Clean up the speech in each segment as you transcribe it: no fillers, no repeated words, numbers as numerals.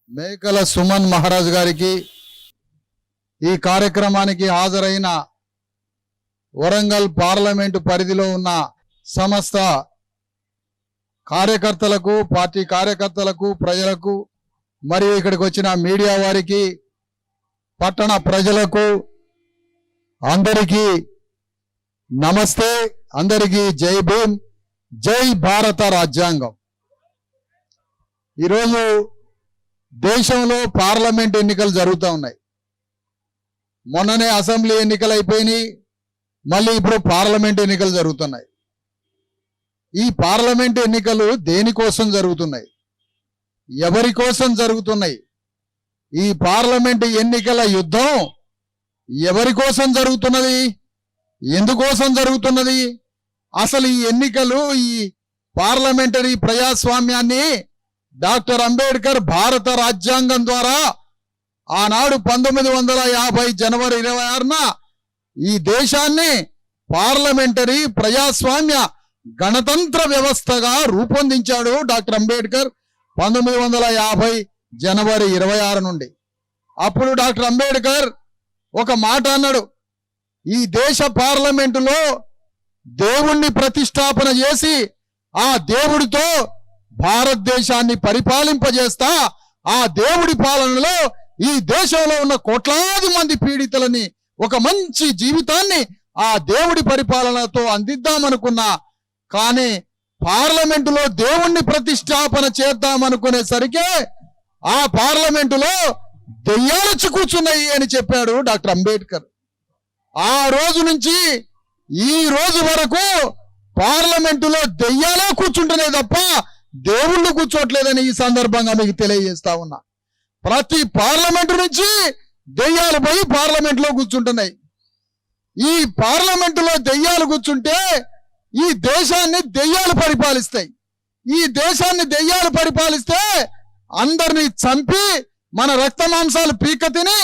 మేకల సుమన్ మహారాజ్ గారికి ఈ కార్యక్రమానికి హాజరైన వరంగల్ పార్లమెంటు పరిధిలో ఉన్న సమస్త కార్యకర్తలకు, పార్టీ కార్యకర్తలకు, ప్రజలకు, మరియు ఇక్కడికి వచ్చిన మీడియా వారికి, పట్టణ ప్రజలకు అందరికీ నమస్తే. అందరికీ జై భీమ్, జై భారత రాజ్యాంగం. ఈరోజు దేశంలో పార్లమెంట్ ఎన్నికలు జరుగుతూ ఉన్నాయి. మొన్ననే అసెంబ్లీ ఎన్నికలు అయిపోయినాయి, మళ్ళీ ఇప్పుడు పార్లమెంట్ ఎన్నికలు జరుగుతున్నాయి. ఈ పార్లమెంట్ ఎన్నికలు దేనికోసం జరుగుతున్నాయి? ఎవరి కోసం జరుగుతున్నాయి? ఈ పార్లమెంట్ ఎన్నికల యుద్ధం ఎవరి కోసం జరుగుతున్నది? ఎందుకోసం జరుగుతున్నది? అసలు ఈ ఎన్నికలు, ఈ పార్లమెంటరీ ప్రజాస్వామ్యాన్ని డాక్టర్ అంబేద్కర్ భారత రాజ్యాంగం ద్వారా ఆనాడు 1950 జనవరి 26న ఈ దేశాన్ని పార్లమెంటరీ ప్రజాస్వామ్య గణతంత్ర వ్యవస్థగా రూపొందించాడు డాక్టర్ అంబేద్కర్ 1950 జనవరి 26 నుండి. అప్పుడు డాక్టర్ అంబేద్కర్ ఒక మాట అన్నాడు, ఈ దేశ పార్లమెంటులో దేవుణ్ణి ప్రతిష్టాపన చేసి ఆ దేవుడితో భారతదేశాన్ని పరిపాలింపజేస్తా, ఆ దేవుడి పాలనలో ఈ దేశంలో ఉన్న కోట్లాది మంది పీడితులని ఒక మంచి జీవితాన్ని ఆ దేవుడి పరిపాలనతో అందిద్దామనుకున్నా. కానీ పార్లమెంటులో దేవుణ్ణి ప్రతిష్టాపన చేద్దామనుకునేసరికి ఆ పార్లమెంటులో దెయ్యాలొచ్చి కూర్చున్నాయి అని చెప్పాడు డాక్టర్ అంబేద్కర్. ఆ రోజు నుంచి ఈ రోజు వరకు పార్లమెంటులో దెయ్యాలే కూర్చుంటున్నాయి తప్ప దేవుళ్ళు కూర్చోట్లేదని ఈ సందర్భంగా మీకు తెలియజేస్తా ఉన్నా. ప్రతి పార్లమెంటు నుంచి దెయ్యాలు పోయి పార్లమెంట్లో కూర్చుంటున్నాయి. ఈ పార్లమెంటులో దెయ్యాలు కూర్చుంటే ఈ దేశాన్ని దెయ్యాలు పరిపాలిస్తాయి. ఈ దేశాన్ని దెయ్యాలు పరిపాలిస్తే అందరినీ చంపి మన రక్త మాంసాలు పీక తిని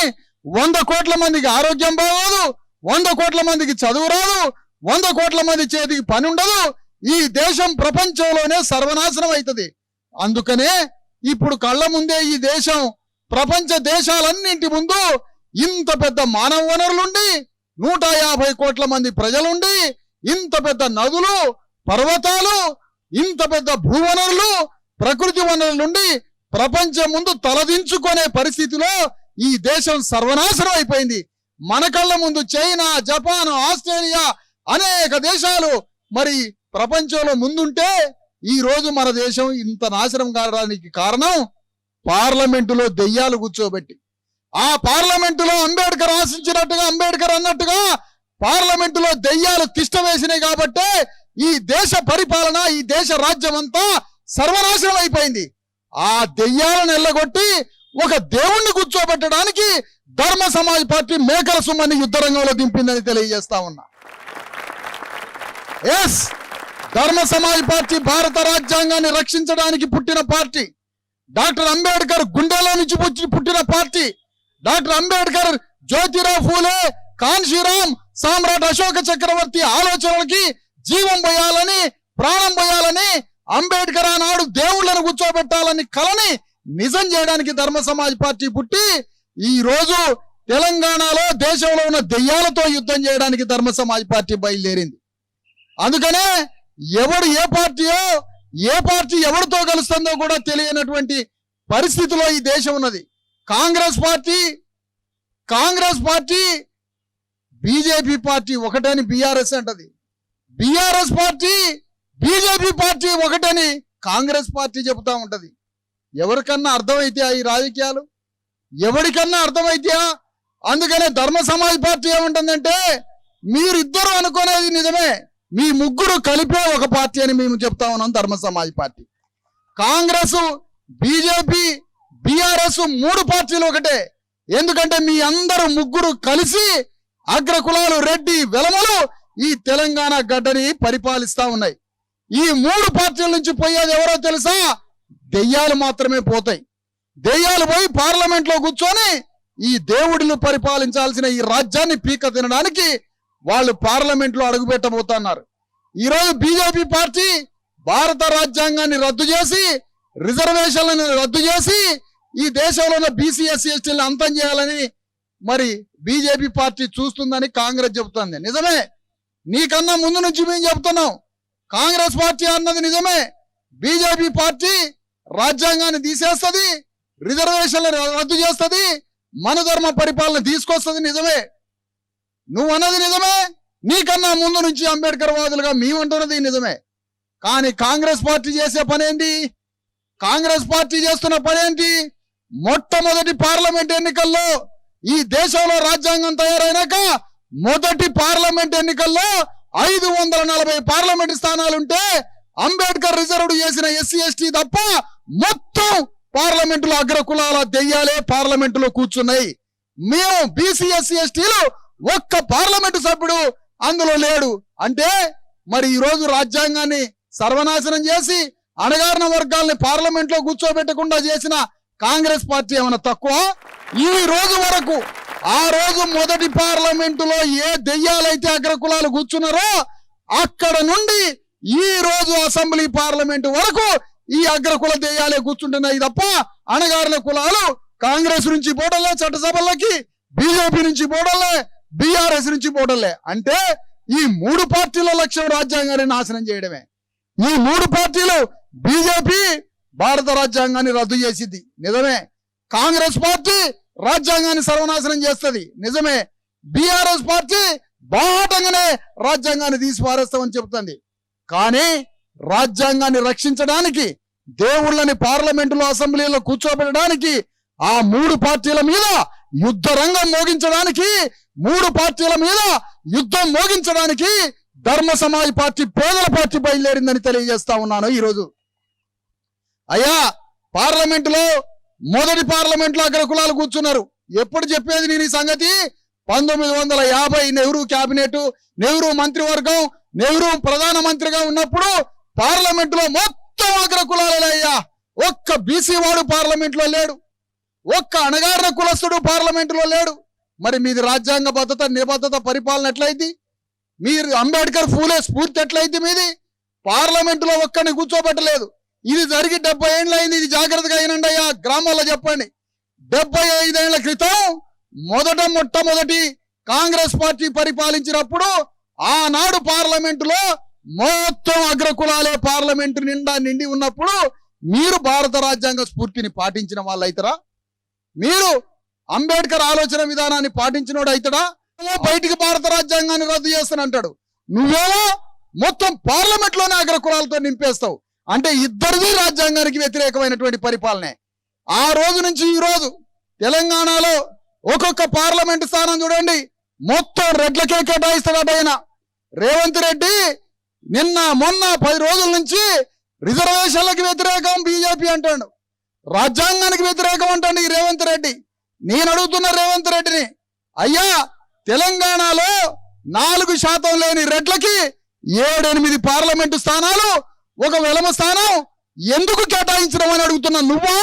100 కోట్ల మందికి ఆరోగ్యం బాగోదు, 100 కోట్ల మందికి చదువు రాదు, 100 కోట్ల మంది చేతికి పని ఉండదు. ఈ దేశం ప్రపంచంలోనే సర్వనాశనం అవుతుంది. అందుకనే ఇప్పుడు కళ్ళ ముందే ఈ దేశం ప్రపంచ దేశాలన్నింటి ముందు ఇంత పెద్ద మానవ వనరులుండి, 150 కోట్ల మంది ప్రజలుండి, ఇంత పెద్ద నదులు, పర్వతాలు, ఇంత పెద్ద భూవనరులు, ప్రకృతి వనరులుండి ప్రపంచం ముందు తలదించుకునే పరిస్థితిలో ఈ దేశం సర్వనాశనం అయిపోయింది. మన కళ్ళ ముందు చైనా, జపాన్, ఆస్ట్రేలియా అనేక దేశాలు మరి ప్రపంచంలో ముందుంటే ఈ రోజు మన దేశం ఇంత నాశనం కావడానికి కారణం పార్లమెంటులో దెయ్యాలు కూర్చోబెట్టి. ఆ పార్లమెంటులో అంబేద్కర్ ఆశించినట్టుగా, అంబేద్కర్ అన్నట్టుగా పార్లమెంటులో దెయ్యాలు తిష్ట వేసినాయి కాబట్టే ఈ దేశ పరిపాలన, ఈ దేశ రాజ్యం అంతా సర్వనాశనం అయిపోయింది. ఆ దెయ్యాలను ఎల్లగొట్టి ఒక దేవుణ్ణి కూర్చోబెట్టడానికి ధర్మ సమాజ్ పార్టీ మేకల సుమన్ని యుద్ధరంగంలో దింపిందని తెలియజేస్తా ఉన్నా. ఎస్, ధర్మ సమాజ్ పార్టీ భారత రాజ్యాంగాన్ని రక్షించడానికి పుట్టిన పార్టీ. డాక్టర్ అంబేద్కర్ గుండెలో నుంచి పుట్టిన పార్టీ. డాక్టర్ అంబేద్కర్, జ్యోతిరావు ఫూలే, కాన్షీరామ్, సామ్రాట్ అశోక చక్రవర్తి ఆలోచనలకి జీవం పోయాలని, ప్రాణం పోయాలని, అంబేద్కర్ ఆనాడు దేవుళ్లను కూర్చోబెట్టాలని కలని నిజం చేయడానికి ధర్మ సమాజ్ పార్టీ పుట్టి ఈ రోజు తెలంగాణలో దేశంలో ఉన్న దెయ్యాలతో యుద్ధం చేయడానికి ధర్మ సమాజ్ పార్టీ బయలుదేరింది. అందుకనే ఎవడు ఏ పార్టీయో, ఏ పార్టీ ఎవరితో కలుస్తుందో కూడా తెలియనటువంటి పరిస్థితిలో ఈ దేశం ఉన్నది. కాంగ్రెస్ పార్టీ బీజేపీ పార్టీ ఒకటని బీఆర్ఎస్ అంటది, బీఆర్ఎస్ పార్టీ బీజేపీ పార్టీ ఒకటని కాంగ్రెస్ పార్టీ చెబుతా ఉంటది. ఎవరికన్నా అర్థమైతే ఈ రాజకీయాలు? ఎవరికన్నా అర్థమైతే? అందుకనే ధర్మ సమాజ్ పార్టీ ఏముంటుందంటే, మీరిద్దరు అనుకునేది నిజమే, మీ ముగ్గురు కలిపే ఒక పార్టీ అని మేము చెప్తా ఉన్నాం. ధర్మ Samaj party, Congress, BJP, BRS 3 పార్టీలు ఒకటే. ఎందుకంటే మీ అందరూ ముగ్గురు కలిసి అగ్రకులాలు, రెడ్డి, వెలమలు ఈ తెలంగాణ గడ్డని పరిపాలిస్తా ఉన్నాయి. ఈ 3 పార్టీల నుంచి పోయేది ఎవరో తెలుసా? దెయ్యాలు మాత్రమే పోతాయి. దెయ్యాలు పోయి పార్లమెంట్ లో కూర్చొని ఈ దేవుడిని పరిపాలించాల్సిన ఈ రాజ్యాన్ని పీక తినడానికి వాళ్ళు పార్లమెంట్ లో అడుగు పెట్టబోతున్నారు. ఈరోజు బీజేపీ పార్టీ భారత రాజ్యాంగాన్ని రద్దు చేసి, రిజర్వేషన్లను రద్దు చేసి ఈ దేశంలో ఉన్న బీసీ ఎస్సీ ఎస్టీలను అంతం చేయాలని మరి బీజేపీ పార్టీ చూస్తుందని కాంగ్రెస్ చెబుతుంది. నిజమే, నీకన్నా ముందు నుంచి మేము చెబుతున్నాం. కాంగ్రెస్ పార్టీ అన్నది నిజమే. బీజేపీ పార్టీ రాజ్యాంగాన్ని తీసేస్తుంది, రిజర్వేషన్లను రద్దు చేస్తుంది, మనధర్మ పరిపాలన తీసుకొస్తుంది. నిజమే, నువ్వు అన్నది నిజమే. నీకన్నా ముందు నుంచి అంబేద్కర్ వాదులుగా మేమంటున్నది నిజమే. కానీ కాంగ్రెస్ పార్టీ చేసే పనేంటి? కాంగ్రెస్ పార్టీ చేస్తున్న పనేంటి? మొట్టమొదటి పార్లమెంట్ ఎన్నికల్లో, ఈ దేశంలో రాజ్యాంగం తయారైనాక మొదటి పార్లమెంట్ ఎన్నికల్లో 540 పార్లమెంట్ స్థానాలుంటే అంబేద్కర్ రిజర్వ్డ్ చేసిన ఎస్సీ ఎస్టీ తప్ప మొత్తం పార్లమెంటులో అగ్రకులాల దెయ్యాలే పార్లమెంటులో కూర్చున్నాయి. మేము బీసీ ఎస్సీ ఎస్టీలు ఒక్క పార్లమెంటు సభ్యుడు అందులో లేడు. అంటే మరి ఈ రోజు రాజ్యాంగాన్ని సర్వనాశనం చేసి అణగారిన వర్గాల్ని పార్లమెంట్ లో కూర్చోబెట్టకుండా చేసిన కాంగ్రెస్ పార్టీ ఏమైనా తక్కువ? ఈ రోజు వరకు, ఆ రోజు మొదటి పార్లమెంటులో ఏ దెయ్యాలైతే అగ్రకులాలు కూర్చున్నారో అక్కడ నుండి ఈ రోజు అసెంబ్లీ పార్లమెంటు వరకు ఈ అగ్రకుల దెయ్యాలే కూర్చుంటున్నాయి తప్ప అణగారిన కులాలు కాంగ్రెస్ నుంచి పోవడంలే, చట్టసభలకి బీజేపీ నుంచి పోవడంలే, బీఆర్ఎస్ నుంచి పోవడంలే. అంటే ఈ మూడు పార్టీల లక్ష్యం రాజ్యాంగాన్ని నాశనం చేయడమే. ఈ మూడు పార్టీలు, బీజేపీ భారత రాజ్యాంగాన్ని రద్దు చేసింది, నిజమే. కాంగ్రెస్ పార్టీ రాజ్యాంగాన్ని సర్వనాశనం చేస్తుంది, నిజమే. బీఆర్ఎస్ పార్టీ బాహటంగానే రాజ్యాంగాన్ని తీసి పారేస్తామని చెబుతుంది. కానీ రాజ్యాంగాన్ని రక్షించడానికి, దేవుళ్ళని పార్లమెంటులో అసెంబ్లీలో కూర్చోబెట్టడానికి, ఆ మూడు పార్టీల మీద యుద్ధ రంగం మోగించడానికి, మూడు పార్టీల మీద యుద్ధం మోగించడానికి ధర్మ సమాజ్ పార్టీ, పేదల పార్టీ బయలుదేరిందని తెలియజేస్తా ఉన్నాను ఈరోజు. అయ్యా, పార్లమెంటులో మొదటి పార్లమెంట్లో అగ్రకులాలు కూర్చున్నారు. ఎప్పుడు చెప్పేది నేను ఈ సంగతి? 1950 నెహ్రూ క్యాబినెట్, నెహ్రూ మంత్రివర్గం, నెహ్రూ ప్రధానమంత్రిగా ఉన్నప్పుడు పార్లమెంటులో మొత్తం అగ్రకులాలే అయ్యా. ఒక్క బీసీ వాడు పార్లమెంట్లో లేడు, ఒక్క అణగారిన కులస్తుడు పార్లమెంటులో లేడు. మరి మీది రాజ్యాంగ బద్ధత, నిబద్ధత పరిపాలన ఎట్లయింది? మీరు అంబేద్కర్, ఫూలే స్ఫూర్తి ఎట్లయింది మీది? పార్లమెంటులో ఒక్కడిని కూర్చోబెట్టలేదు. ఇది జరిగి 70 ఏళ్ళు అయింది. ఇది జాగ్రత్తగా అయినండి అయ్యా, గ్రామాల్లో చెప్పండి. 75 ఏళ్ల క్రితం మొట్టమొదటి కాంగ్రెస్ పార్టీ పరిపాలించినప్పుడు ఆనాడు పార్లమెంటులో మొత్తం అగ్రకులాలే పార్లమెంటు నిండి ఉన్నప్పుడు మీరు భారత రాజ్యాంగ స్ఫూర్తిని పాటించిన వాళ్ళు అవుతారా? మీరు అంబేద్కర్ ఆలోచన విధానాన్ని పాటించినోడు అవుతాడా? బయటికి భారత రాజ్యాంగాన్ని రద్దు చేస్తానంటాడు, నువ్వేమో మొత్తం పార్లమెంట్ లోనే అగ్రకులాలతో నింపేస్తావు. అంటే ఇద్దరిది రాజ్యాంగానికి వ్యతిరేకమైనటువంటి పరిపాలనే. ఆ రోజు నుంచి ఈ రోజు తెలంగాణలో ఒక్కొక్క పార్లమెంట్ స్థానం చూడండి, మొత్తం రెడ్లకే కేటాయిస్తాడట ఆయన రేవంత్ రెడ్డి. నిన్న మొన్న 10 రోజుల నుంచి రిజర్వేషన్లకు వ్యతిరేకం బీజేపీ అంటాడు, రాజ్యాంగానికి వ్యతిరేకం అంటాడు ఈ రేవంత్ రెడ్డి. నేను అడుగుతున్న రేవంత్ రెడ్డిని, అయ్యా తెలంగాణలో 4% లేని రెడ్లకి 7-8 పార్లమెంటు స్థానాలు, ఒక వెలమ స్థానం ఎందుకు కేటాయించడం అని అడుగుతున్నా. నువ్వా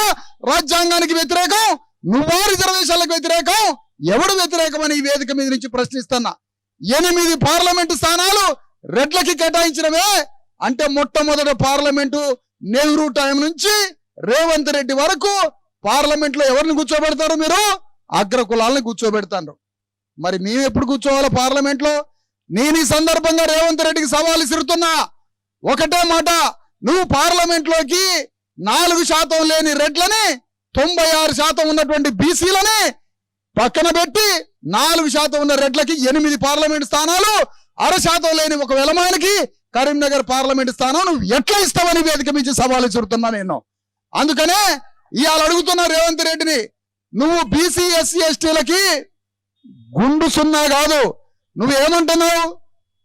రాజ్యాంగానికి వ్యతిరేకం? నువ్వా రిజర్వేషన్లకు వ్యతిరేకం? ఎవడు వ్యతిరేకం అని ఈ వేదిక మీద నుంచి ప్రశ్నిస్తున్నా. 8 పార్లమెంటు స్థానాలు రెడ్లకి కేటాయించడమే అంటే మొట్టమొదటి పార్లమెంటు నెహ్రూ టైం నుంచి రేవంత్ రెడ్డి వరకు పార్లమెంట్ లో ఎవరిని కూర్చోబెడతారు? మీరు అగ్రకులాలను కూర్చోబెడతారు. మరి మేము ఎప్పుడు కూర్చోవాలో పార్లమెంట్ లో? నేను ఈ సందర్భంగా రేవంత్ రెడ్డికి సవాల్ విసురుతున్నా, ఒకటే మాట, నువ్వు పార్లమెంట్ లోకి 4% లేని రెడ్లని, 96% ఉన్నటువంటి బీసీలని పక్కన పెట్టి 4% ఉన్న రెడ్లకి 8 పార్లమెంట్ స్థానాలు, 1/2% లేని ఒక వెలమానికి కరీంనగర్ పార్లమెంట్ స్థానం నువ్వు ఎట్లా ఇస్తావని వేదిక మించి సవాలు విసురుతున్నా నేను. అందుకనే ఇవాళ అడుగుతున్నా రేవంత్ రెడ్డిని, నువ్వు బీసీ ఎస్సీ ఎస్టీలకి గుండు సున్నా కాదు, నువ్వేమంటున్నావు?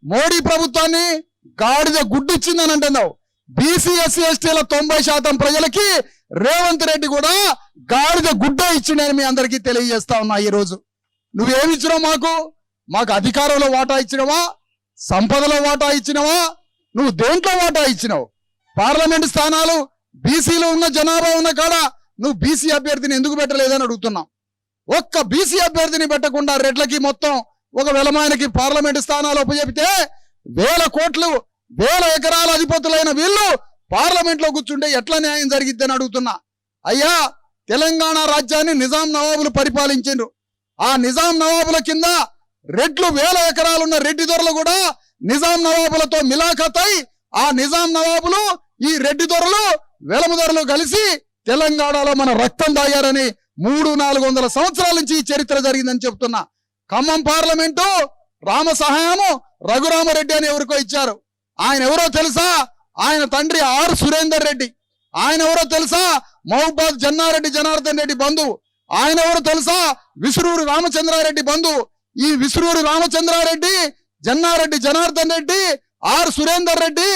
మోడీ ప్రభుత్వాన్ని గాడిద గుడ్డిచ్చిందని అంటున్నావు. బీసీ ఎస్సీ ఎస్టీల 90% ప్రజలకి రేవంత్ రెడ్డి కూడా గాడిద గుడ్డ ఇచ్చిండని మీ అందరికీ తెలియజేస్తా ఉన్నా. ఈ రోజు నువ్వేమిచ్చినావు? మాకు అధికారంలో వాటా ఇచ్చినవా? సంపదలో వాటా ఇచ్చినవా? నువ్వు దేంట్లో వాటా ఇచ్చినావు? పార్లమెంట్ స్థానాలు బీసీలో ఉన్న జనాభా ఉన్న కాడ నువ్వు బీసీ అభ్యర్థిని ఎందుకు పెట్టలేదని అడుగుతున్నాం. ఒక్క బీసీ అభ్యర్థిని పెట్టకుండా రెడ్లకి మొత్తం ఒక వెలమాయనకి పార్లమెంట్ స్థానాలు ఉపజెపితే 1000 కోట్లు 1000 ఎకరాల అధిపతులైన వీళ్ళు పార్లమెంట్ లో కూర్చుంటే ఎట్లా న్యాయం జరిగిద్దని అడుగుతున్నా. అయ్యా, తెలంగాణ రాజ్యాన్ని నిజాం నవాబులు పరిపాలించారు. ఆ నిజాం నవాబుల కింద రెడ్లు వేల ఎకరాలున్న రెడ్డి దొరలు కూడా నిజాం నవాబులతో మిలాఖతై ఆ నిజాం నవాబులు ఈ రెడ్డి దొరలు వెలముదొరలు కలిసి తెలంగాణలో మన రక్తం దాగారని 300-400 సంవత్సరాల నుంచి ఈ చరిత్ర జరిగిందని చెప్తున్నా. ఖమ్మం పార్లమెంటు రామ సహాయము రఘురామరెడ్డి అని ఎవరికో ఇచ్చారు. ఆయన ఎవరో తెలుసా? ఆయన తండ్రి ఆర్ సురేందర్ రెడ్డి. ఆయన ఎవరో తెలుసా? మహబూబాద్ జన్నారెడ్డి జనార్దన్ రెడ్డి బంధువు. ఆయన ఎవరో తెలుసా? విసురూరు రామచంద్రారెడ్డి బంధువు. ఈ విసురూరు రామచంద్రారెడ్డి, జన్నారెడ్డి జనార్దన్ రెడ్డి, ఆర్ సురేందర్ రెడ్డి,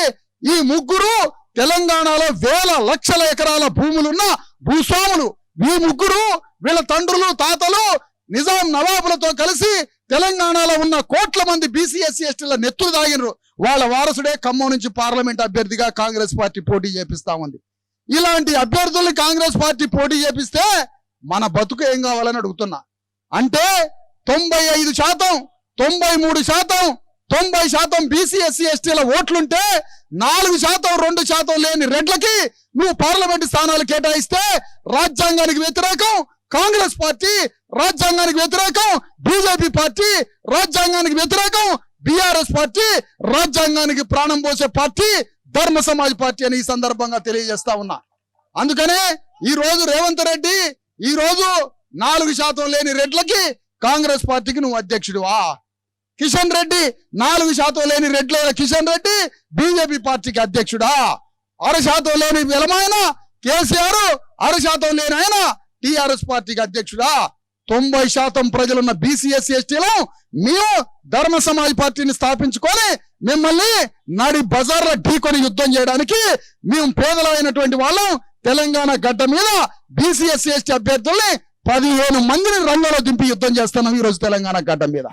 ఈ ముగ్గురు తెలంగాణలో వేల లక్షల ఎకరాల భూములున్న భూస్వాములు. ఈ ముగ్గురు వీళ్ళ తండ్రులు తాతలు నిజాం నవాబులతో కలిసి తెలంగాణలో ఉన్న కోట్ల మంది బీసీ ఎస్సీ ఎస్టీల నెత్తులు దాగినరు. వాళ్ళ వారసుడే ఖమ్మం నుంచి పార్లమెంట్ అభ్యర్థిగా కాంగ్రెస్ పార్టీ పోటీ చేపిస్తా ఉంది. ఇలాంటి అభ్యర్థుల్ని కాంగ్రెస్ పార్టీ పోటీ చేపిస్తే మన బతుకు ఏం కావాలని అడుగుతున్నా. అంటే 95%, 93%, 90% బీసీ ఎస్సీ ఎస్టీల ఓట్లుంటే 4%, 2% లేని రెడ్లకి నువ్వు పార్లమెంట్ స్థానాలు కేటాయిస్తే రాజ్యాంగానికి వ్యతిరేకం కాంగ్రెస్ పార్టీ, రాజ్యాంగానికి వ్యతిరేకం బీజేపీ పార్టీ, రాజ్యాంగానికి వ్యతిరేకం బీఆర్ఎస్ పార్టీ, రాజ్యాంగానికి ప్రాణం పోసే పార్టీ ధర్మ సమాజ్ పార్టీ అని ఈ సందర్భంగా తెలియజేస్తా ఉన్నా. అందుకనే ఈ రోజు రేవంత్ రెడ్డి ఈ రోజు 4% లేని రెడ్లకి కాంగ్రెస్ పార్టీకి నువ్వు అధ్యక్షుడువా? కిషన్ రెడ్డి 4% లేని రెడ్ల కిషన్ రెడ్డి బీజేపీ పార్టీకి అధ్యక్షుడా? 6% లేని వెలమాయన కేసీఆర్, 6% లేని ఆయన టిఆర్ఎస్ పార్టీకి అధ్యక్షుడా? 90% ప్రజలున్న బీసీ ఎస్సీ ఎస్టీలో మేము ధర్మ సమాజ్ పార్టీని స్థాపించుకొని మిమ్మల్ని నడి బజార్లో ఢీకొని యుద్ధం చేయడానికి మేము పేదలైనటువంటి వాళ్ళం తెలంగాణ గడ్డ మీద బీసీ ఎస్సీ ఎస్టీ అభ్యర్థుల్ని 15 మందిని రంగంలో దింపి యుద్ధం చేస్తున్నాం ఈరోజు తెలంగాణ గడ్డ మీద.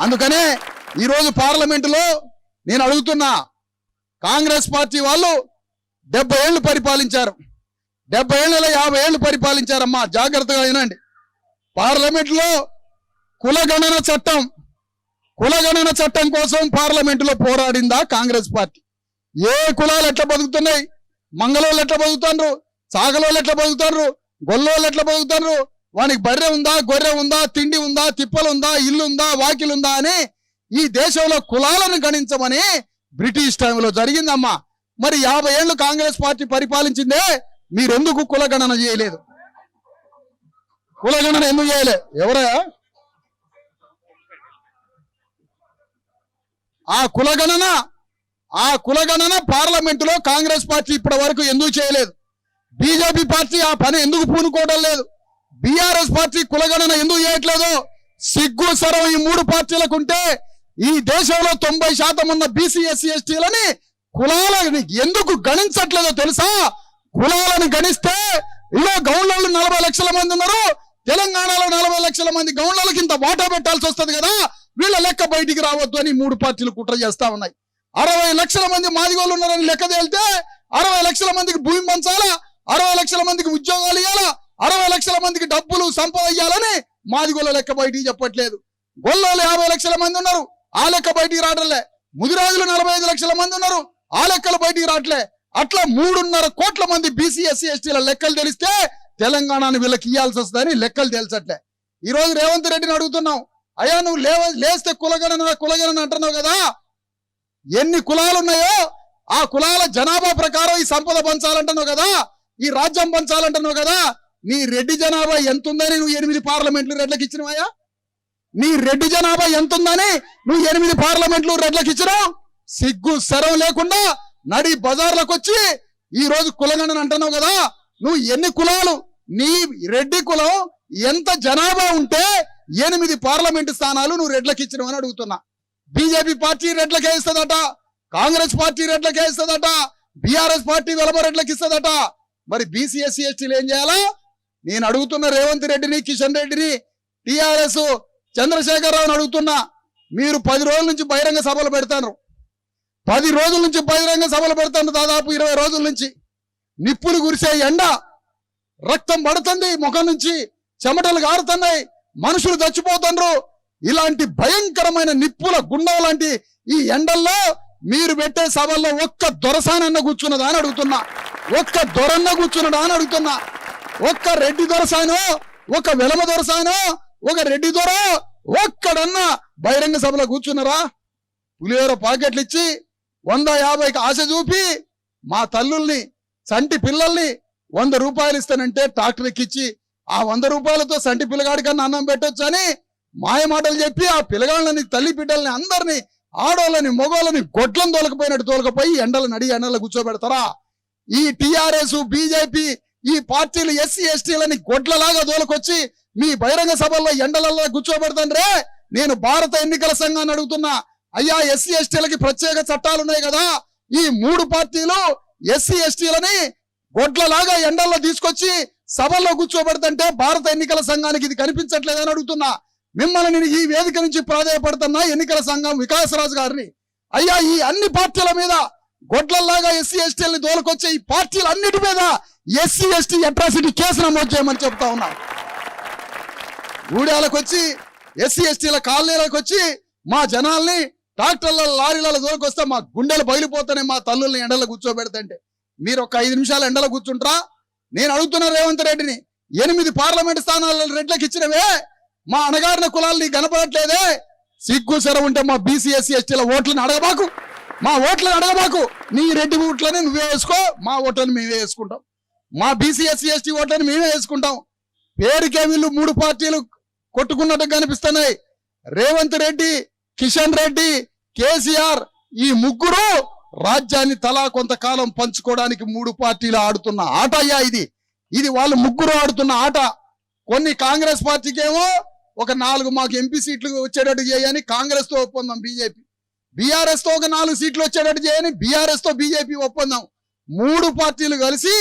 అందుకనే ఈరోజు పార్లమెంటులో నేను అడుగుతున్నా, కాంగ్రెస్ పార్టీ వాళ్ళు 70 ఏళ్ళు పరిపాలించారు. 70 ఏళ్ళలో 50 ఏళ్ళు పరిపాలించారమ్మా. జాగ్రత్తగా వినండి. పార్లమెంట్లో కులగణన చట్టం కోసం పార్లమెంటులో పోరాడిందా కాంగ్రెస్ పార్టీ? ఏ కులాలు ఎట్లా బతుకుతున్నాయి? మంగళోళ్ళు ఎట్లా బతుకుతారు? సాగలోళ్ళు ఎట్లా బతుకుతారు? గొల్లోళ్ళు ఎట్లా బతుకుతారు? వానికి బర్రె ఉందా, గొర్రె ఉందా, తిండి ఉందా, తిప్పలు ఉందా, ఇల్లు ఉందా, వాకిలు ఉందా అని ఈ దేశంలో కులాలను గణించమని బ్రిటిష్ టైంలో జరిగిందమ్మా. మరి 50 ఏళ్ళు కాంగ్రెస్ పార్టీ పరిపాలించిందే, మీరెందుకు కులగణన చేయలేదు? కులగణన ఎందుకు చేయలే? ఎవరా ఆ కులగణన పార్లమెంటులో కాంగ్రెస్ పార్టీ ఇప్పటి వరకు ఎందుకు చేయలేదు? బీజేపీ పార్టీ ఆ పని ఎందుకు పూనుకోవడం లేదు? బీఆర్ఎస్ పార్టీ కులగణన ఎందుకు చేయట్లేదు? సిగ్గు సరం ఈ 3 పార్టీలకు ఉంటే ఈ దేశంలో 90% ఉన్న బీసీ ఎస్సీ ఎస్టీలని కులాలని ఎందుకు గణించట్లేదో తెలుసా? కులాలను గణిస్తే ఇలా గౌండ్లలో 40 లక్షల మంది ఉన్నారు. తెలంగాణలో 40 లక్షల మంది గౌండ్లకి ఇంత వాటా పెట్టాల్సి వస్తుంది కదా. వీళ్ళ లెక్క బయటికి రావద్దు అని 3 పార్టీలు కుట్ర చేస్తా ఉన్నాయి. 60 లక్షల మంది మాదిగోళ్ళు ఉన్నారని లెక్క తేలితే 60 లక్షల మందికి భూమి పంచాలా, 60 లక్షల మందికి ఉద్యోగాలు ఇవ్వాలా, 60 లక్షల మందికి డబ్బులు సంపద ఇవ్వాలని మాదిగోళ్ళ లెక్క బయటికి చెప్పట్లేదు. గొల్లోళ్ళు 50 లక్షల మంది ఉన్నారు, ఆ లెక్క బయటికి రావట్లే. ముదిరాజులు 45 లక్షల మంది ఉన్నారు, ఆ లెక్కలు బయటికి రావట్లే. అట్లా 3.5 కోట్ల మంది బీసీ ఎస్సీ ఎస్టీల లెక్కలు తెలిస్తే తెలంగాణను వీళ్ళకి ఇవ్వాల్సి వస్తుందని లెక్కలు తెలిసట్లే. ఈ రోజు రేవంత్ రెడ్డిని అడుగుతున్నాం, అయ్యా నువ్వు లేస్తే కులగణన అంటున్నావు కదా, ఎన్ని కులాలు ఉన్నాయో ఆ కులాల జనాభా ప్రకారం ఈ సంపద పంచాలంటున్నావు కదా, ఈ రాజ్యం పంచాలంటున్నావు కదా, నీ రెడ్డి జనాభా ఎంత ఉందని నువ్వు 8 పార్లమెంట్లు రెడ్లకు ఇచ్చినవయ్యా? నీ రెడ్డి జనాభా ఎంత ఉందని నువ్వు 8 పార్లమెంట్లు రెడ్లకు ఇచ్చినావు? సిగ్గు శరం లేకుండా నడి బజార్లకు వచ్చి ఈ రోజు కులగణన అంటున్నావు కదా. నువ్వు ఎన్ని కులాలు, నీ రెడ్డి కులం ఎంత జనాభా ఉంటే 8 పార్లమెంటు స్థానాలు నువ్వు రెడ్లకు ఇచ్చినావు అని అడుగుతున్నా. బీజేపీ పార్టీ రెడ్లకే ఇస్తుందట, కాంగ్రెస్ పార్టీ రెడ్లకే ఇస్తుందట, బీఆర్ఎస్ పార్టీ వెలమ రెడ్లకి ఇస్తుందట. మరి బీసీ ఎస్సీ ఎస్టీలు ఏం చేయాలా? నేను అడుగుతున్న రేవంత్ రెడ్డిని, కిషన్ రెడ్డిని, టిఆర్ఎస్ చంద్రశేఖరరావుని అడుగుతున్నా, మీరు 10 రోజుల నుంచి బహిరంగ సభలు పెడతారు, 10 రోజుల నుంచి బహిరంగ సభలు పెడతాను, దాదాపు 20 రోజుల నుంచి. నిప్పులు కురిసే ఎండ, రక్తం పడుతుంది ముఖం నుంచి, చెమటలు గారుతున్నాయి, మనుషులు చచ్చిపోతున్నారు. ఇలాంటి భయంకరమైన నిప్పుల గుండం లాంటి ఈ ఎండల్లో మీరు పెట్టే సభల్లో ఒక్క దొరసానన్న కూర్చున్నదా అని అడుగుతున్నా, ఒక్క దొరన్న కూర్చున్నదా అని అడుగుతున్నా. ఒక్క రెడ్డి దొరసానో, ఒక వెలమ దొరసానో, ఒక రెడ్డి దొర ఒక్కడన్నా బహిరంగ సభలో కూర్చున్నారా? పులిహోర పాకెట్లు ఇచ్చి 150కి ఆశ చూపి మా తల్లుల్ని, సంటి పిల్లల్ని 100 రూపాయలు ఇస్తానంటే ట్రాక్టర్ ఎక్కిచ్చి ఆ 100 రూపాయలతో సంటి పిల్లగాడి కన్నా అన్నం పెట్టొచ్చు అని మాయ మాటలు చెప్పి ఆ పిల్లగాళ్ళని, తల్లి బిడ్డల్ని, అందరినీ, ఆడోళ్ళని, మొగోళ్ళని గొడ్లను తోలకపోయినట్టు తోలకపోయి ఎండలో కూర్చోబెడతారా? ఈ టిఆర్ఎస్, బీజేపీ ఈ పార్టీలు ఎస్సీ ఎస్టీలని గొడ్లలాగా దోలకొచ్చి మీ బహిరంగ సభల్లో ఎండలలో కూర్చోబెడతాండ్రే. నేను భారత ఎన్నికల సంఘాన్ని అడుగుతున్నా, అయ్యా ఎస్సీ ఎస్టీలకి ప్రత్యేక చట్టాలు ఉన్నాయి కదా, ఈ 3 పార్టీలు ఎస్సీ ఎస్టీలని గొడ్లలాగా ఎండల్లో తీసుకొచ్చి సభల్లో కూర్చోబెడతంటే భారత ఎన్నికల సంఘానికి ఇది కనిపించట్లేదని అడుగుతున్నా. మిమ్మల్ని నేను ఈ వేదిక నుంచి ప్రాధాయపడుతున్నా, ఎన్నికల సంఘం వికాసరాజు గారిని, అయ్యా ఈ అన్ని పార్టీల మీద గొడ్లలాగా ఎస్సీ ఎస్టీలని దోలకొచ్చే ఈ పార్టీలు అన్నిటి మీద ఎస్సీ ఎస్టీ అట్రాసిటీ కేసు నమోదు చేయమని చెప్తా ఉన్నా. ఊడాలకు వచ్చి ఎస్సీ ఎస్టీల కాలనీలకు వచ్చి మా జనాల్ని ట్రాక్టర్ల, లారీలలో దోలకొస్తే మా గుండెలు బయలుపోతానే మా తల్లుల్ని ఎండలో కూర్చోబెడతంటే మీరు ఒక 5 నిమిషాలు ఎండలో కూర్చుంటారా? నేను అడుగుతున్నా రేవంత్ రెడ్డిని, 8 పార్లమెంట్ స్థానాలను రెడ్లకు ఇచ్చినవే, మా అణగారిన కులాలు నీకు కనపడట్లేదే? సిగ్గు సెర ఉంటే మా బీసీ ఎస్సీ ఎస్టీల ఓట్లను అడగబాకు, మా ఓట్లను అడగబాకు. నీ రెడ్డి ఓట్లని నువ్వే వేసుకో, మా ఓట్లను మేమే వేసుకుంటాం. మా బీసీ ఎస్సీ ఎస్టీ ఓట్లను మేమే వేసుకుంటాం. పేరుకే వీళ్ళు 3 పార్టీలు కొట్టుకున్నట్టు కనిపిస్తున్నాయి. రేవంత్ రెడ్డి, కిషన్ రెడ్డి, కేసీఆర్ ఈ ముగ్గురు రాజ్యాన్ని తలా కొంతకాలం పంచుకోవడానికి 3 పార్టీలు ఆడుతున్న ఆట అయ్యా ఇది. ఇది వాళ్ళు ముగ్గురు ఆడుతున్న ఆట. కొన్ని కాంగ్రెస్ పార్టీకేమో ఒక 4 మాకు ఎంపీ సీట్లు వచ్చేటట్టు చేయని కాంగ్రెస్ తో ఒప్పందం బీజేపీ, బీఆర్ఎస్ తో ఒక 4 సీట్లు వచ్చేటట్టు చేయని బీఆర్ఎస్ తో బీజేపీ ఒప్పందం. 3 పార్టీలు కలిసి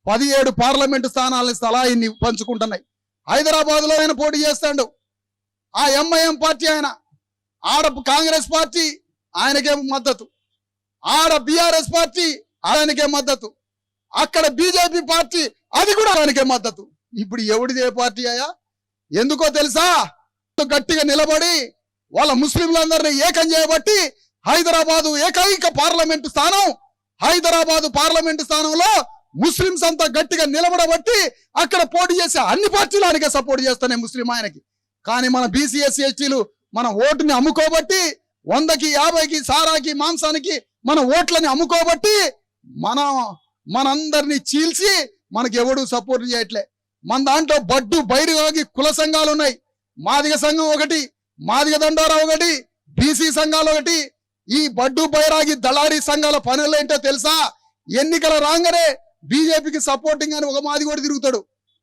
17 పార్లమెంటు స్థానాలని స్థలాయిని పంచుకుంటున్నాయి. హైదరాబాద్ లో ఆయన పోటీ చేస్తాడు, ఆ ఎంఐఎం పార్టీ ఆయన, ఆడ కాంగ్రెస్ పార్టీ ఆయనకే మద్దతు, ఆడ బీఆర్ఎస్ పార్టీ ఆయనకే మద్దతు, అక్కడ బీజేపీ పార్టీ అది కూడా ఆయనకే మద్దతు. ఇప్పుడు ఎవడిది ఏ పార్టీ అయ్యా? ఎందుకో తెలుసా? గట్టిగా నిలబడి వాళ్ళ ముస్లింలందరినీ ఏకం చేయబట్టి హైదరాబాదు ఏకైక పార్లమెంటు స్థానం, హైదరాబాదు పార్లమెంటు స్థానంలో ముస్లింస్ అంతా గట్టిగా నిలబడబట్టి అక్కడ పోటీ చేసే అన్ని పార్టీలు ఆయనకే సపోర్ట్ చేస్తానే ముస్లిం ఆయనకి. కానీ మన బీసీ ఎస్సీ ఎస్టీలు మన ఓటుని అమ్ముకోబట్టి 100కి 50కి సారాకి మాంసానికి మన ఓట్లని అమ్ముకోబట్టి మనందరినీ చీల్చి మనకి ఎవడు సపోర్ట్ చేయట్లే. మన దాంట్లో బడ్డు బైరుగాకి కుల సంఘాలు ఉన్నాయి. మాదిగ సంఘం ఒకటి, మాదిగ దండోరా ఒకటి, బీసీ సంఘాలు ఒకటి. ఈ బడ్డు బైరాగి దళారీ సంఘాల పనులు ఏంటో తెలుసా? ఎన్నికల రాగానే బీజేపీకి సపోర్టింగ్ అని ఒక మాది కూడా తిరుగుతాడు,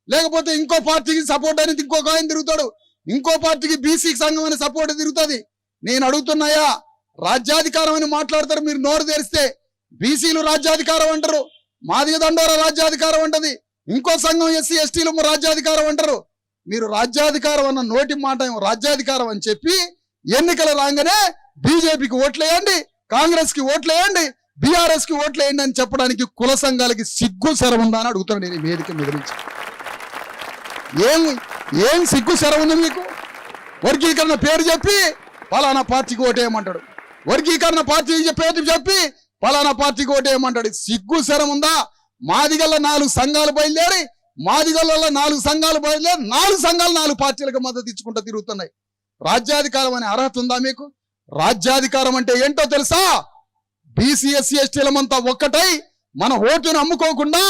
లేకపోతే ఇంకో పార్టీకి సపోర్ట్ అని ఇంకొక ఆయన తిరుగుతాడు, ఇంకో పార్టీకి బీసీ సంఘం అని సపోర్ట్ తిరుగుతుంది. నేను అడుగుతున్నాయా, రాజ్యాధికారం అని మాట్లాడతారు మీరు నోరు తెరిస్తే. బీసీలు రాజ్యాధికారం అంటారు, మాదిగ దండోర రాజ్యాధికారం అంటది, ఇంకో సంఘం ఎస్సీ ఎస్టీలు రాజ్యాధికారం అంటారు. మీరు రాజ్యాధికారం అన్న నోటి మాట రాజ్యాధికారం అని చెప్పి ఎన్నికలు రాగానే బీజేపీకి ఓట్లేయండి, కాంగ్రెస్ కి ఓట్లేయండి, బీఆర్ఎస్ కి ఓట్లేయండి అని చెప్పడానికి కుల సంఘాలకి సిగ్గు శరం ఉందా అని అడుగుతాను నేను ఈ వేదిక మీద నుంచి. ఏం సిగ్గు శరం ఉంది మీకు? వర్గీకరణ పేరు చెప్పి పలానా పార్టీకి ఓటేయమంటాడు, వర్గీకరణ పార్టీ పేరు చెప్పి పలానా పార్టీకి ఓటేయమంటాడు. సిగ్గు శరం ఉందా? మాదిగల్ల 4 సంఘాలు బయలుదేరి, మాదిగల్ల 4 సంఘాలు బయలుదేరి 4 సంఘాలు 4 పార్టీలకు మద్దతు ఇచ్చుకుంటూ తిరుగుతున్నాయి. రాజ్యాధికారం అనే అర్హత ఉందా మీకు? రాజ్యాధికారం అంటే ఏంటో తెలుసా? బీసీ ఎస్సీ ఎస్టీలమంతా ఒక్కటై మన ఓటును అమ్ముకోకుండా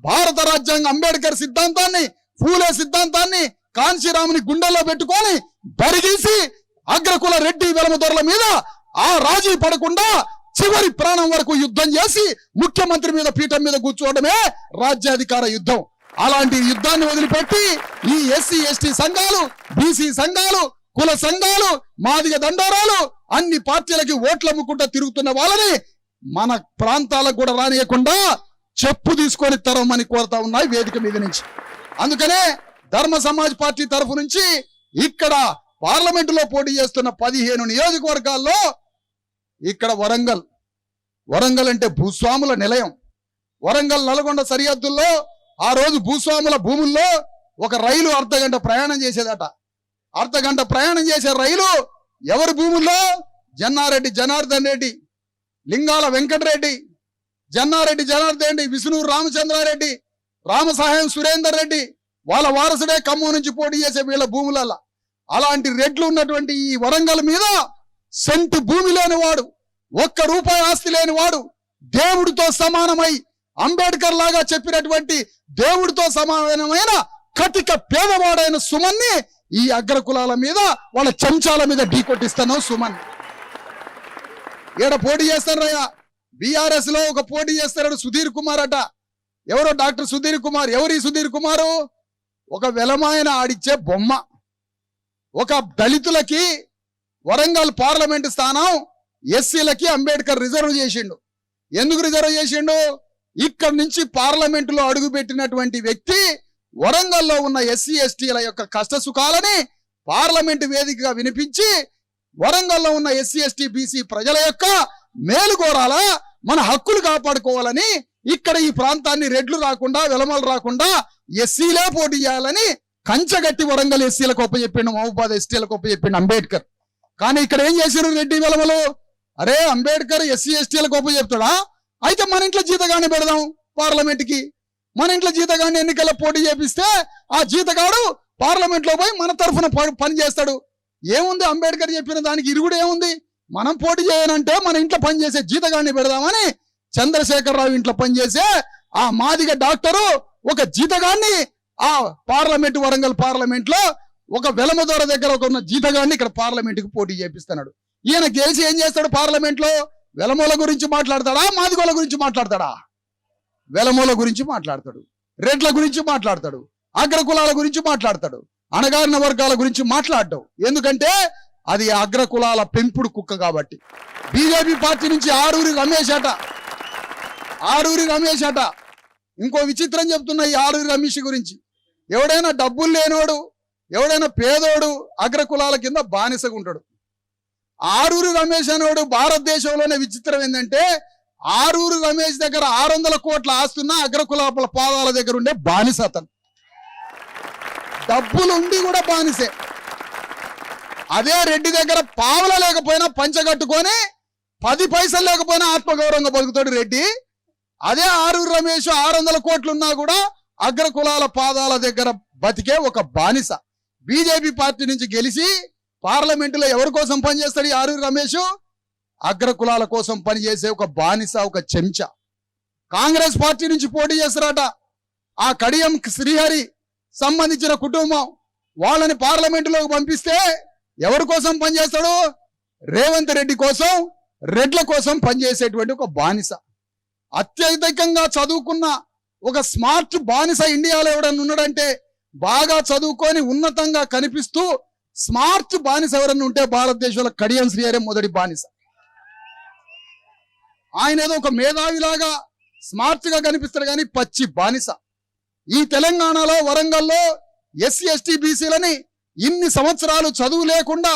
భారత రాజ్యాంగ అంబేద్కర్ సిద్ధాంతాన్ని, ఫూలే సిద్ధాంతాన్ని, కాంశీరాముని గుండెల్లో పెట్టుకొని బరిగీసి అగ్రకుల రెడ్డి వెలమ దొరల మీద ఆ రాజీ పడకుండా చివరి ప్రాణం వరకు యుద్ధం చేసి ముఖ్యమంత్రి మీద పీఠం మీద కూర్చోవడమే రాజ్యాధికార యుద్ధం. అలాంటి యుద్ధాన్ని వదిలిపెట్టి ఈ ఎస్సీ ఎస్టీ సంఘాలు, బీసీ సంఘాలు, కుల సంఘాలు, మాదిగ దండోరాలు అన్ని పార్టీలకి ఓట్లు అమ్ముకుంటా తిరుగుతున్న వాళ్ళని మన ప్రాంతాలకు కూడా రానియకుండా చెప్పు తీసుకొని తరమని కోరుతా ఉన్నాయి వేదిక మీద నుంచి. అందుకనే ధర్మ సమాజ్ పార్టీ తరఫు నుంచి ఇక్కడ పార్లమెంటులో పోటీ చేస్తున్న 15 నియోజకవర్గాల్లో ఇక్కడ వరంగల్ అంటే భూస్వాముల నిలయం. వరంగల్ నల్గొండ సరిహద్దుల్లో ఆ రోజు భూస్వాముల భూముల్లో ఒక రైలు అర్ధగంట ప్రయాణం చేసేదట. అర్ధగంట ప్రయాణం చేసే రైలు ఎవరి భూముల్లో? జన్నారెడ్డి జనార్దన్ రెడ్డి, లింగాల వెంకటరెడ్డి, జన్నారెడ్డి జనార్దన్ రెడ్డి, విష్ణు రామచంద్రారెడ్డి, రామసహాయం సురేందర్ రెడ్డి వాళ్ళ వారసుడే ఖమ్మం నుంచి పోటీ చేసే వీళ్ళ భూములలో. అలాంటి రెడ్లు ఉన్నటువంటి ఈ వరంగల్ మీద సెంటు భూమి లేనివాడు, ఒక్క రూపాయి ఆస్తి లేనివాడు, దేవుడితో సమానమై అంబేద్కర్ లాగా చెప్పినటువంటి దేవుడితో సమానమైన కటిక పేదవాడైన సుమన్ని ఈ అగ్రకులాల మీద వాళ్ళ చెంచాల మీద ఢీకొట్టిస్తున్నావు సుమన్. ఈడ పోటీ చేస్తారయ్యా బీఆర్ఎస్ లో ఒక పోటీ చేస్తాడు సుధీర్ కుమార్ అట. ఎవరో డాక్టర్ సుధీర్ కుమార్. ఎవరి సుధీర్ కుమారు? ఒక వెలమాయన ఆడిచ్చే బొమ్మ. ఒక దళితులకి వరంగల్ పార్లమెంటు స్థానం ఎస్సీలకి అంబేద్కర్ రిజర్వ్ చేసిండు. ఎందుకు రిజర్వ్ చేసిండు? ఇక్కడి నుంచి పార్లమెంటులో అడుగు పెట్టినటువంటి వ్యక్తి వరంగల్లో ఉన్న ఎస్సీ ఎస్టీల యొక్క కష్ట సుఖాలని పార్లమెంటు వేదికగా వినిపించి వరంగల్లో ఉన్న ఎస్సీ ఎస్టీ బీసీ ప్రజల యొక్క మేలు కోరాలా, మన హక్కులు కాపాడుకోవాలని ఇక్కడ ఈ ప్రాంతాన్ని రెడ్లు రాకుండా వెలమలు రాకుండా ఎస్సీలే పోటీ చేయాలని కంచగట్టి వరంగల్ ఎస్సీలకు ఒప్పచెప్పిండు, మహబూబాద్ ఎస్టీలకు ఒప్పచెప్పిండు అంబేద్కర్. కానీ ఇక్కడ ఏం చేశారు రెడ్డి వెలమలు? అరే అంబేద్కర్ ఎస్సీ ఎస్టీలకు ఒప్పచెప్తాడా? అయితే మన ఇంట్లో జీతగాన్ని పెడదాం పార్లమెంట్కి. మన ఇంట్లో జీతగాన్ని ఎన్నికల్లో పోటీ చేపిస్తే ఆ జీతగాడు పార్లమెంట్ లో పోయి మన తరఫున పని చేస్తాడు. ఏముంది అంబేద్కర్ చెప్పిన దానికి ఇరుగుడు ఏముంది? మనం పోటీ చేయనంటే మన ఇంట్లో పనిచేసే జీతగాన్ని పెడదామని చంద్రశేఖరరావు ఇంట్లో పనిచేసే ఆ మాదిగ డాక్టరు ఒక జీతగాన్ని ఆ పార్లమెంట్ వరంగల్ పార్లమెంట్ లో ఒక వెలమదొర దగ్గర ఒక ఉన్న జీతగాన్ని ఇక్కడ పార్లమెంట్ కి పోటీ చేపిస్తున్నాడు. ఈయన గెలిచి ఏం చేస్తాడు? పార్లమెంట్ లో వెలమూల గురించి మాట్లాడతాడా, మాదిగోల గురించి మాట్లాడతాడా? వెలమూల గురించి మాట్లాడతాడు, రెడ్ల గురించి మాట్లాడతాడు, అగ్రకులాల గురించి మాట్లాడతాడు, అణగారిన వర్గాల గురించి మాట్లాడటం. ఎందుకంటే అది అగ్రకులాల పెంపుడు కుక్క కాబట్టి. బీజేపీ పార్టీ నుంచి ఆరూరి రమేష్ అట. ఇంకో విచిత్రం చెప్తున్నా ఈ ఆరూరి రమేష్ గురించి. ఎవడైనా డబ్బులు లేనోడు, ఎవడైనా పేదోడు అగ్రకులాల కింద బానిసగా ఉంటాడు. ఆరూరి రమేష్ అనేవాడు భారతదేశంలోనే విచిత్రం ఏంటంటే ఆరూరి రమేష్ దగ్గర 600 కోట్ల ఆస్తున్న అగ్రకులాల పాదాల దగ్గర ఉండే బానిస అతను. డబ్బులుండి కూడా బానిసే. అదే రెడ్డి దగ్గర పావల లేకపోయినా పంచగట్టుకొని 10 పైసలు లేకపోయినా ఆత్మగౌరవంగా బతుకుతాడు రెడ్డి. అదే ఆరూరి రమేష్ 600 కోట్లున్నా కూడా అగ్రకులాల పాదాల దగ్గర బతికే ఒక బానిస. బీజేపీ పార్టీ నుంచి గెలిచి పార్లమెంటులో ఎవరి కోసం పనిచేస్తాడు ఈ ఆరూరి రమేష్? అగ్రకులాల కోసం పనిచేసే ఒక బానిస, ఒక చెంచా. కాంగ్రెస్ పార్టీ నుంచి పోటీ చేస్తారట ఆ కడియం శ్రీహరి సంబంధించిన కుటుంబం. వాళ్ళని పార్లమెంటులోకి పంపిస్తే ఎవరి కోసం పనిచేస్తాడు? రేవంత్ రెడ్డి కోసం, రెడ్ల కోసం పనిచేసేటువంటి ఒక బానిస. అత్యధికంగా చదువుకున్న ఒక స్మార్ట్ బానిస ఇండియాలో ఎవడన్నా ఉన్నాడంటే, బాగా చదువుకొని ఉన్నతంగా కనిపిస్తూ స్మార్ట్ బానిస ఎవరన్నా ఉంటే భారతదేశంలో కడియం శ్రీహరి మొదటి బానిస. ఆయన ఏదో ఒక మేధావిలాగా స్మార్ట్ గా కనిపిస్తాడు కానీ పచ్చి బానిస. ఈ తెలంగాణలో వరంగల్లో ఎస్సీ ఎస్టీ బీసీలని ఇన్ని సంవత్సరాలు చదువు లేకుండా,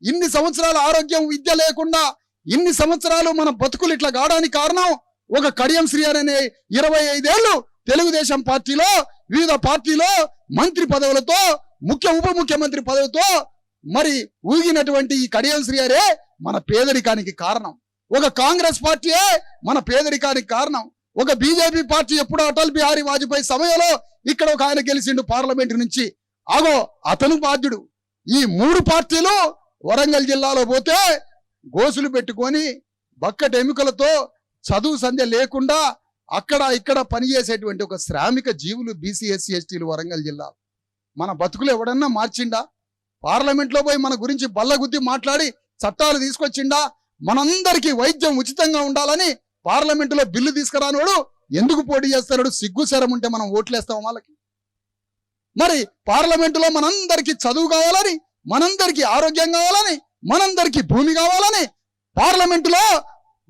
ఇన్ని సంవత్సరాలు ఆరోగ్యం విద్య లేకుండా, ఇన్ని సంవత్సరాలు మన బతుకులు ఇట్లా కావడానికి కారణం ఒక కడియం శ్రీహరి అనే 25 ఏళ్ళు తెలుగుదేశం పార్టీలో వివిధ పార్టీలో మంత్రి పదవులతో, ఉప ముఖ్యమంత్రి పదవితో మరి ఊగినటువంటి ఈ కడియం శ్రీహరే మన పేదరికానికి కారణం. ఒక కాంగ్రెస్ పార్టీయే మన పేదరికానికి కారణం. ఒక బీజేపీ పార్టీ ఎప్పుడో అటల్ బిహారీ వాజ్పేయి సమయంలో ఇక్కడ ఒక ఆయన గెలిచిండు పార్లమెంట్ నుంచి, అగో అతను బాధ్యుడు. ఈ 3 పార్టీలు వరంగల్ జిల్లాలో పోతే గోసులు పెట్టుకొని బక్కటి ఎముకలతో చదువు సంధ్య లేకుండా అక్కడ ఇక్కడ పనిచేసేటువంటి ఒక శ్రామిక జీవులు బీసీ ఎస్సీ ఎస్టీలు వరంగల్ జిల్లా. మన బతుకులు ఎవడన్నా మార్చిండా? పార్లమెంట్లో పోయి మన గురించి బల్లగుద్ది మాట్లాడి చట్టాలు తీసుకొచ్చిండా? మనందరికీ వైద్యం ఉచితంగా ఉండాలని పార్లమెంటులో బిల్లు తీసుకురానోడు ఎందుకు పోటీ చేస్తాడు? సిగ్గు శరం ఉంటే మనం ఓట్లేస్తాం వాళ్ళకి. మరి పార్లమెంటులో మనందరికీ చదువు కావాలని, మనందరికీ ఆరోగ్యం కావాలని, మనందరికీ భూమి కావాలని, పార్లమెంటులో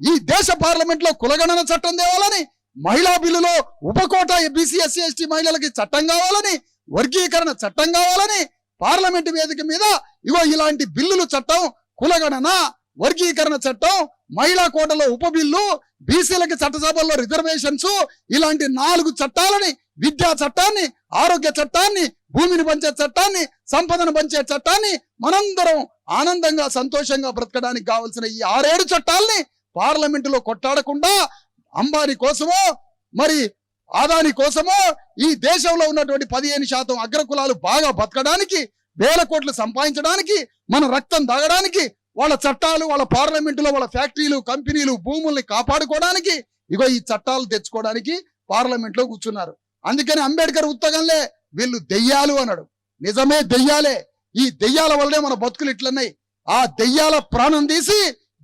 ఈ దేశ పార్లమెంట్లో కులగణన చట్టం తేవాలని, మహిళా బిల్లులో ఉపకోట బీసీ ఎస్సీ ఎస్టీ మహిళలకి చట్టం కావాలని, వర్గీకరణ చట్టం కావాలని పార్లమెంటు వేదిక మీద ఇగో ఇలాంటి బిల్లులు చట్టం, కులగణన, వర్గీకరణ చట్టం, మహిళా కోటలో ఉప బిల్లు, బీసీలకి చట్టసభల్లో రిజర్వేషన్స్, ఇలాంటి 4 చట్టాలని, విద్యా చట్టాన్ని, ఆరోగ్య చట్టాన్ని, భూమిని పంచే చట్టాన్ని, సంపదను పంచే చట్టాన్ని, మనందరం ఆనందంగా సంతోషంగా బ్రతకడానికి కావాల్సిన ఈ 6-7 చట్టాలని పార్లమెంటులో కొట్టాడకుండా అంబానీ కోసమో మరి ఆదాని కోసమో ఈ దేశంలో ఉన్నటువంటి 15% అగ్రకులాలు బాగా బతకడానికి, వేల కోట్లు సంపాదించడానికి, మన రక్తం దాగడానికి, వాళ్ళ చట్టాలు, వాళ్ళ పార్లమెంటులో వాళ్ళ ఫ్యాక్టరీలు, కంపెనీలు, భూముల్ని కాపాడుకోవడానికి ఇగో ఈ చట్టాలు తెచ్చుకోవడానికి పార్లమెంట్ లో కూర్చున్నారు. అందుకని అంబేద్కర్ ఉత్తగంలే వీళ్ళు దెయ్యాలు అన్నాడు. నిజమే దెయ్యాలే. ఈ దెయ్యాల వల్లనే మన బతుకులు ఇట్లన్నాయి. ఆ దెయ్యాల ప్రాణం తీసి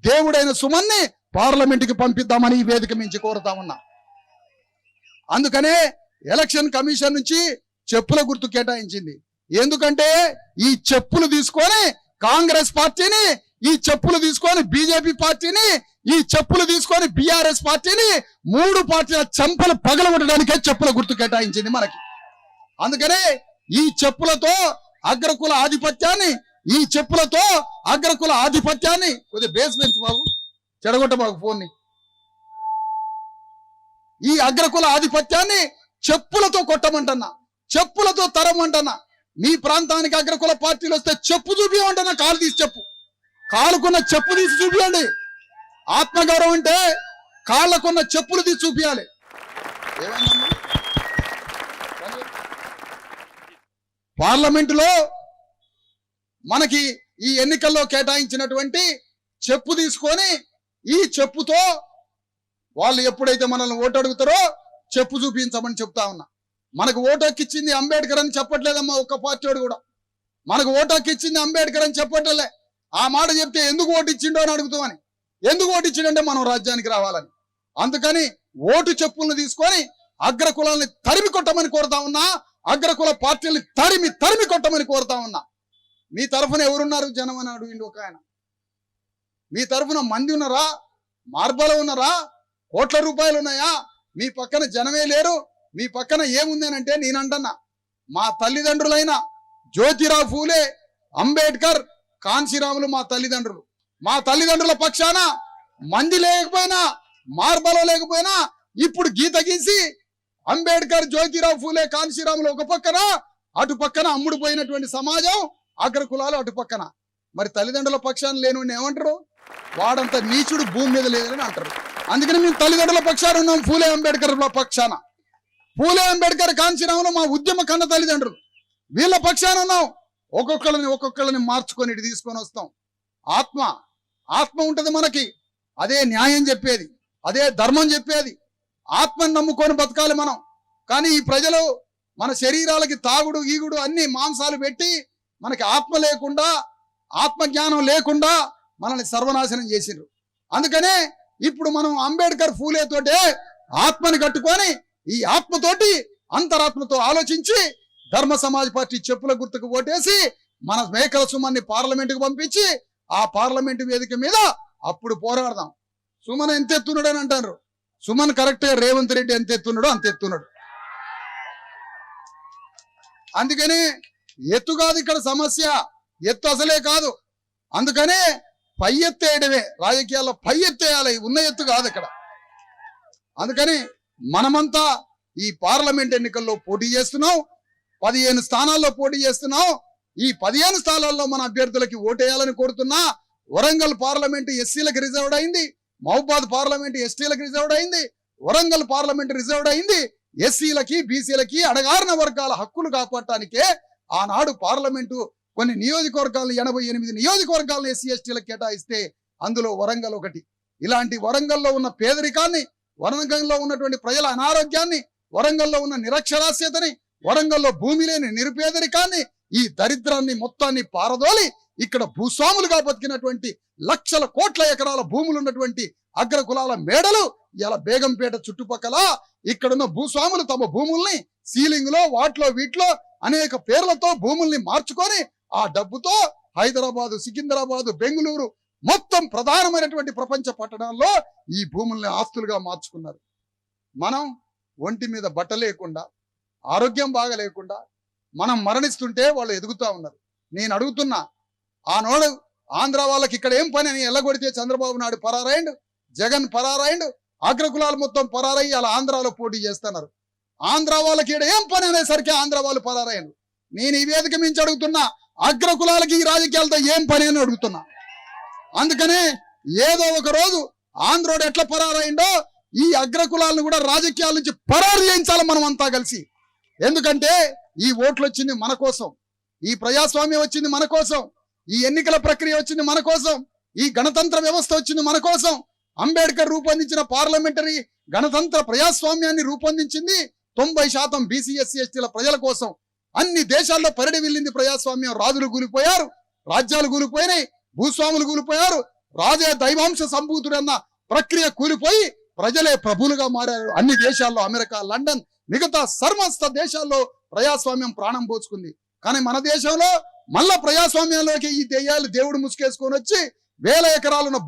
దేవుడైన సుమన్ని పార్లమెంటుకి పంపిద్దామని ఈ వేదిక మించి కోరుతా ఉన్నా. అందుకనే ఎలక్షన్ కమిషన్ నుంచి చెప్పుల గుర్తు కేటాయించింది. ఎందుకంటే ఈ చెప్పులు తీసుకొని కాంగ్రెస్ పార్టీని, ఈ చెప్పులు తీసుకొని బీజేపీ పార్టీని, ఈ చెప్పులు తీసుకొని బీఆర్ఎస్ పార్టీని, 3 పార్టీల చెంపలు పగలగొట్టడానికే చెప్పుల గుర్తు కేటాయించింది మనకి. అందుకనే ఈ చెప్పులతో అగ్రకుల ఆధిపత్యాన్ని, ఈ చెప్పులతో అగ్రకుల ఆధిపత్యాన్ని కొద్దిగా బేస్ పెంచు బాబు, చెడగొట్ట బాబు ఫోన్ని. ఈ అగ్రకుల ఆధిపత్యాన్ని చెప్పులతో కొట్టమంటన్నా, చెప్పులతో తరమంటన్నా. మీ ప్రాంతానికి అగ్రకుల పార్టీలు వస్తే చెప్పు చూపియమంటన్నా, కాలు తీసి చెప్పు, కాలుకున్న చెప్పు తీసి చూపియండి. ఆత్మగౌరవం అంటే కాళ్ళకున్న చెప్పులు తీసి చూపియాలి. పార్లమెంటులో మనకి ఈ ఎన్నికల్లో కేటాయించినటువంటి చెప్పు తీసుకొని, ఈ చెప్పుతో వాళ్ళు ఎప్పుడైతే మనల్ని ఓటు అడుగుతారో చెప్పు చూపించమని చెప్తా ఉన్నా. మనకు ఓటు హక్కు ఇచ్చింది అంబేద్కర్ అని చెప్పట్లేదమ్మా ఒక్క పార్టీ వాడు కూడా. మనకు ఓటు హక్కు ఇచ్చింది అంబేద్కర్ అని చెప్పట్లే. ఆ మాట చెప్తే ఎందుకు ఓటు ఇచ్చిండో అని అడుగుతామని. ఎందుకు ఓటు ఇచ్చిండంటే మనం రాజ్యానికి రావాలని. అందుకని ఓటు చెప్పులను తీసుకొని అగ్రకులాన్ని తరిమి కొట్టమని కోరుతా ఉన్నా. అగ్రకుల పార్టీల్ని తరిమి కొట్టమని కోరుతా ఉన్నా. మీ తరఫున ఎవరున్నారు? జనం అని అడిగిండు ఒక ఆయన. మీ తరఫున మంది ఉన్నారా? మార్బల ఉన్నారా? కోట్ల రూపాయలు ఉన్నాయా? మీ పక్కన జనమే లేరు. మీ పక్కన ఏముంది అని అంటే నేనంటన్నా, మా తల్లిదండ్రులైన జ్యోతిరావు ఫూలే, అంబేద్కర్, కాన్సీరాములు మా తల్లిదండ్రులు. మా తల్లిదండ్రుల పక్షాన మంది లేకపోయినా, మార్బల లేకపోయినా ఇప్పుడు గీత గీసి అంబేద్కర్, జ్యోతిరావు ఫూలే, కాన్సీరాములు ఒక పక్కన, అటు పక్కన అమ్ముడు పోయినటువంటి సమాజం అగ్రకులాలు అటు పక్కన. మరి తల్లిదండ్రుల పక్షాన లేని ఏమంటారు? వాడంత నీచుడు భూమి మీద లేదని అంటారు. అందుకని మేము తల్లిదండ్రుల పక్షాన ఉన్నాం, ఫూలే అంబేద్కర్ పక్షాన. ఫూలే అంబేద్కర్, కాన్సీరాములు మా ఉద్యమ కన్న తల్లిదండ్రులు. వీళ్ళ పక్షాన ఉన్నాం. ఒక్కొక్కళ్ళని మార్చుకొని ఇటు తీసుకొని వస్తాం. ఆత్మ ఉంటది మనకి. అదే న్యాయం చెప్పేది, అదే ధర్మం చెప్పేది. ఆత్మని నమ్ముకొని బతకాలి మనం. కానీ ఈ ప్రజలు మన శరీరాలకి తాగుడు గీగుడు అన్ని మాంసాలు పెట్టి మనకి ఆత్మ లేకుండా, ఆత్మజ్ఞానం లేకుండా మనల్ని సర్వనాశనం చేసిండ్రు. అందుకనే ఇప్పుడు మనం అంబేద్కర్, ఫూలే తోటే ఆత్మని కట్టుకొని, ఈ ఆత్మతోటి అంతరాత్మతో ఆలోచించి ధర్మ సమాజ్ పార్టీ చెప్పుల గుర్తుకు ఓటేసి మన మేకల సుమన్ని పార్లమెంటుకు పంపించి ఆ పార్లమెంటు వేదిక మీద అప్పుడు పోరాడదాం. సుమన్ ఎంత ఎత్తున్నాడు అని అంటారు. సుమన్ కరెక్ట్గా రేవంత్ రెడ్డి ఎంత ఎత్తున్నాడో అంత ఎత్తున్నాడు. అందుకని ఎత్తు కాదు ఇక్కడ సమస్య, ఎత్తు అసలే కాదు. అందుకనే పై ఎత్తేయడమే రాజకీయాల్లో, పై ఎత్తేయాలి, ఉన్న ఎత్తు కాదు ఇక్కడ. అందుకని మనమంతా ఈ పార్లమెంట్ ఎన్నికల్లో పోటీ చేస్తున్నాం. 15 స్థానాల్లో పోటీ చేస్తున్నాం. ఈ 15 స్థానాల్లో మన అభ్యర్థులకి ఓటేయాలని కోరుతున్నా. వరంగల్ పార్లమెంట్ ఎస్సీలకు రిజర్వ్డ్ అయింది, మహబూబాద్ పార్లమెంట్ ఎస్టీలకు రిజర్వ్డ్ అయింది, వరంగల్ పార్లమెంట్ రిజర్వ్డ్ అయింది. ఎస్సీలకి, బీసీలకి, అణగారిన వర్గాల హక్కులు కాపాడటానికే ఆనాడు పార్లమెంటు కొన్ని నియోజకవర్గాలను, 88 నియోజకవర్గాలను ఎస్సీ ఎస్టీలకు కేటాయిస్తే అందులో వరంగల్ ఒకటి. ఇలాంటి వరంగల్లో ఉన్న పేదరికాన్ని, వరంగల్లో ఉన్నటువంటి ప్రజల అనారోగ్యాన్ని, వరంగల్లో ఉన్న నిరక్షరాస్యతని, వరంగల్లో భూమి లేని నిరుపేదరికాన్ని, ఈ దరిద్రాన్ని మొత్తాన్ని పారదోలి ఇక్కడ భూస్వాములుగా బతికినటువంటి లక్షల కోట్ల ఎకరాల భూములు ఉన్నటువంటి అగ్రకులాల మేడలు ఇలా బేగంపేట చుట్టుపక్కల ఇక్కడున్న భూస్వాములు తమ భూముల్ని సీలింగ్ లో, వాటిలో వీటిలో అనేక పేర్లతో భూముల్ని మార్చుకొని ఆ డబ్బుతో హైదరాబాదు, సికింద్రాబాదు, బెంగళూరు మొత్తం ప్రధానమైనటువంటి ప్రపంచ పట్టణాల్లో ఈ భూముల్ని ఆస్తులుగా మార్చుకున్నారు. మనం ఒంటి మీద బట్ట లేకుండా, ఆరోగ్యం బాగా లేకుండా మనం మరణిస్తుంటే వాళ్ళు ఎదుగుతా ఉన్నారు. నేను అడుగుతున్నా, ఆనాడు ఆంధ్ర వాళ్ళకి ఇక్కడ ఏం పని అని ఎల్లగొడితే చంద్రబాబు నాయుడు పరారాయండు, జగన్ పరారాయండు, అగ్రకులాలు మొత్తం పరారయ్యి అలా ఆంధ్రాలో పోటీ చేస్తున్నారు. ఆంధ్ర వాళ్ళకి ఇక్కడ ఏం పని అనేసరికి ఆంధ్ర వాళ్ళు పరారాయండు. నేను ఈ వేదిక మించి అడుగుతున్నా, అగ్రకులాలకి ఈ రాజకీయాలతో ఏం పని అని అడుగుతున్నా. అందుకనే ఏదో ఒక రోజు ఆంధ్రోడు ఎట్లా పరారైండో ఈ అగ్రకులాలను కూడా రాజకీయాల నుంచి పరారు చేయించాలి మనం అంతా కలిసి. ఎందుకంటే ఈ ఓట్లు వచ్చింది మన కోసం, ఈ ప్రజాస్వామ్యం వచ్చింది మన కోసం, ఈ ఎన్నికల ప్రక్రియ వచ్చింది మన కోసం, ఈ గణతంత్ర వ్యవస్థ వచ్చింది మన కోసం. అంబేద్కర్ రూపొందించిన పార్లమెంటరీ గణతంత్ర ప్రజాస్వామ్యాన్ని రూపొందించింది 90% బీసీ ఎస్సీ ఎస్టీల ప్రజల కోసం. అన్ని దేశాల్లో పరిడి వెళ్ళింది ప్రజాస్వామ్యం. రాజులు కూలిపోయారు, రాజ్యాలు కూలిపోయినాయి, భూస్వాములు కూలిపోయారు, రాజే దైవాంశ సంభూతుడన్న ప్రక్రియ కూలిపోయి ప్రజలే ప్రభులుగా మారారు. అన్ని దేశాల్లో, అమెరికా, లండన్, మిగతా సమస్త దేశాల్లో ప్రజాస్వామ్యం ప్రాణం పోసుకుంది. కానీ మన దేశంలో మళ్ళా ప్రజాస్వామ్యంలోకి ఈ దెయ్యాలు దేవుడు ముసుకేసుకొని వచ్చి వేల ఎకరాలున్న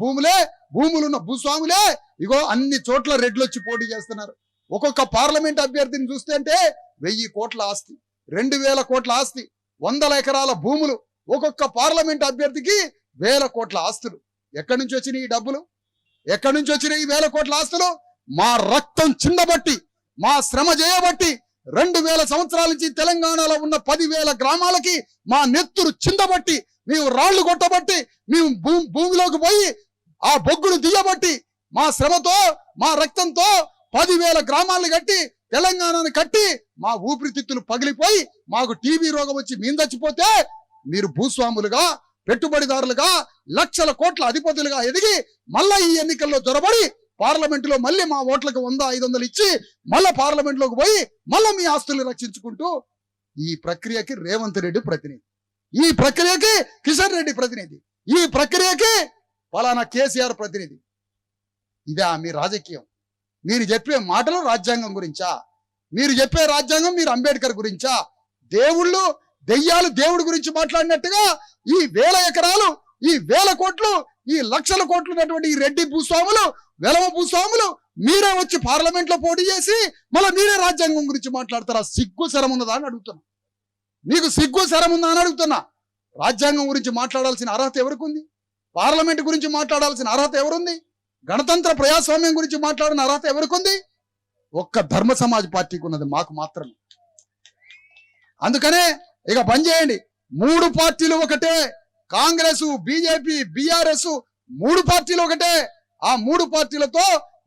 భూములున్న భూస్వాములే ఇగో అన్ని చోట్ల రెడ్లు వచ్చి పోటీ చేస్తున్నారు. ఒక్కొక్క పార్లమెంట్ అభ్యర్థిని చూస్తే 1000 కోట్ల ఆస్తి, 2000 కోట్ల ఆస్తి, 100 ఎకరాల భూములు, ఒక్కొక్క పార్లమెంట్ అభ్యర్థికి 1000 కోట్ల ఆస్తులు. ఎక్కడి నుంచి వచ్చినాయి ఈ డబ్బులు? ఎక్కడి నుంచి వచ్చినాయి ఈ 1000 కోట్ల ఆస్తులు? మా రక్తం చిందబట్టి, మా శ్రమ చేయబట్టి 2000 సంవత్సరాల నుంచి తెలంగాణలో ఉన్న 10,000 గ్రామాలకి మా నెత్తురు చిందబట్టి, మేము రాళ్లు కొట్టబట్టి, మేము భూమిలోకి పోయి ఆ బొగ్గును దియ్యబట్టి, మా శ్రమతో మా రక్తంతో 10,000 గ్రామాలను కట్టి, తెలంగాణను కట్టి, మా ఊపిరితిత్తులు పగిలిపోయి మాకు టీబీ రోగం వచ్చి మేము చచ్చిపోతే మీరు భూస్వాములుగా, పెట్టుబడిదారులుగా, లక్షల కోట్ల అధిపతులుగా ఎదిగి మళ్ళా ఈ ఎన్నికల్లో జొరబడి పార్లమెంటులో మళ్ళీ మా ఓట్లకు 100-500 ఇచ్చి మళ్ళా పార్లమెంట్లోకి పోయి మళ్ళా మీ ఆస్తులు రక్షించుకుంటూ, ఈ ప్రక్రియకి రేవంత్ రెడ్డి ప్రతినిధి, ఈ ప్రక్రియకి కిషన్ రెడ్డి ప్రతినిధి, ఈ ప్రక్రియకి ఫలానా కేసీఆర్ ప్రతినిధి. ఇదా మీ రాజకీయం? మీరు చెప్పే మాటలు రాజ్యాంగం గురించా? మీరు చెప్పే రాజ్యాంగం మీరు అంబేద్కర్ గురించా? దేవుళ్ళు దెయ్యాలు దేవుడి గురించి మాట్లాడినట్టుగా ఈ 1000 ఎకరాలు, ఈ 1000 కోట్లు, ఈ లక్షల కోట్లు ఉన్నటువంటి ఈ రెడ్డి భూస్వాములు, వెలమ భూస్వాములు మీరే వచ్చి పార్లమెంట్ లో పోటీ చేసి మళ్ళీ మీరే రాజ్యాంగం గురించి మాట్లాడతారా? సిగ్గు శరం ఉన్నదా అని అడుగుతున్నా. మీకు సిగ్గు శరం ఉందా అని అడుగుతున్నా. రాజ్యాంగం గురించి మాట్లాడాల్సిన అర్హత ఎవరికి ఉంది? పార్లమెంట్ గురించి మాట్లాడాల్సిన అర్హత ఎవరుంది? గణతంత్ర ప్రజాస్వామ్యం గురించి మాట్లాడిన అర్హత ఎవరికి ఉంది? ఒక్క ధర్మ సమాజ్ పార్టీకి ఉన్నది, మాకు మాత్రమే. అందుకనే ఇక బంద్ చేయండి. 3 పార్టీలు ఒకటే, కాంగ్రెస్, బీజేపీ, బీఆర్ఎస్ 3 పార్టీలు ఒకటే. ఆ 3 పార్టీలతో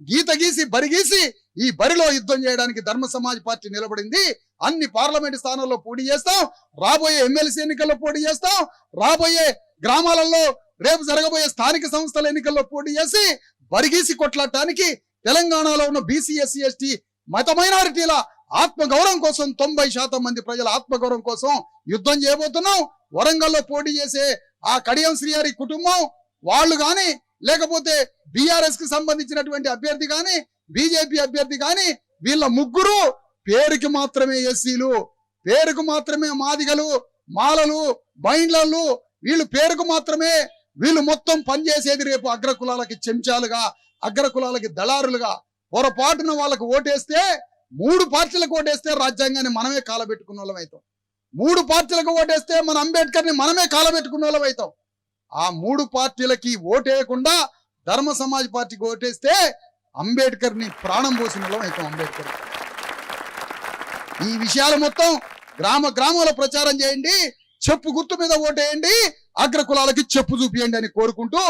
గీత గీసి బరిగీసి ఈ బరిలో యుద్ధం చేయడానికి ధర్మ సమాజ్ పార్టీ నిలబడింది. అన్ని పార్లమెంట్ స్థానాల్లో పోటీ చేస్తాం, రాబోయే ఎమ్మెల్సీ ఎన్నికల్లో పోటీ చేస్తాం, రాబోయే గ్రామాలలో రేపు జరగబోయే స్థానిక సంస్థల ఎన్నికల్లో పోటీ చేసి బరిగీసి కొట్లాడటానికి తెలంగాణలో ఉన్న బీసీ ఎస్సీ ఎస్టీ మత మైనారిటీల ఆత్మగౌరవం కోసం, 90% మంది ప్రజల ఆత్మగౌరవం కోసం యుద్ధం చేయబోతున్నాం. వరంగల్లో పోటీ చేసే ఆ కడియం శ్రీహరి కుటుంబం వాళ్ళు గాని, లేకపోతే బీఆర్ఎస్ కి సంబంధించినటువంటి అభ్యర్థి గాని, బీజేపీ అభ్యర్థి గాని, వీళ్ళ ముగ్గురు పేరుకి మాత్రమే ఎస్సీలు, పేరుకు మాత్రమే మాదిగలు, మాలలు, బైండ్లలు, వీళ్ళు పేరుకు మాత్రమే. వీళ్ళు మొత్తం పనిచేసేది రేపు అగ్రకులాలకి చెంచాలుగా, అగ్రకులాలకి దళారులుగా. పొరపాటున వాళ్ళకు ఓటేస్తే, 3 పార్టీలకు ఓటేస్తే రాజ్యాంగాన్ని మనమే కాలబెట్టుకున్న వాళ్ళం అవుతాం. 3 పార్టీలకు ఓటేస్తే మన అంబేద్కర్ని మనమే కాలబెట్టుకున్న వాళ్ళం అవుతాం. ఆ 3 పార్టీలకి ఓటేయకుండా ధర్మ సమాజ్ పార్టీకి ఓటేస్తే అంబేద్కర్ని ప్రాణం పోసిన వాళ్ళం అవుతాం. అంబేద్కర్ ఈ విషయాలు మొత్తం గ్రామాల ప్రచారం చేయండి, చెప్పు గుర్తు మీద ఓటేయండి, అగ్రకులాలకి చెప్పు చూపియండి అని కోరుకుంటూ,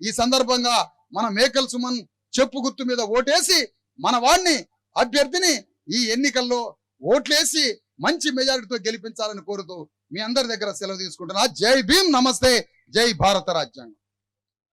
ఈ సందర్భంగా మన మేకల్ సుమన్ చెప్పు గుర్తు మీద ఓటేసి మన వాడిని, అభ్యర్థిని ఈ ఎన్నికల్లో ఓట్లేసి మంచి మెజారిటీతో గెలిపించాలని కోరుతూ మీ అందరి దగ్గర సెలవు తీసుకుంటున్నా. జై భీమ్, నమస్తే, జై భారత రాజ్యాంగం.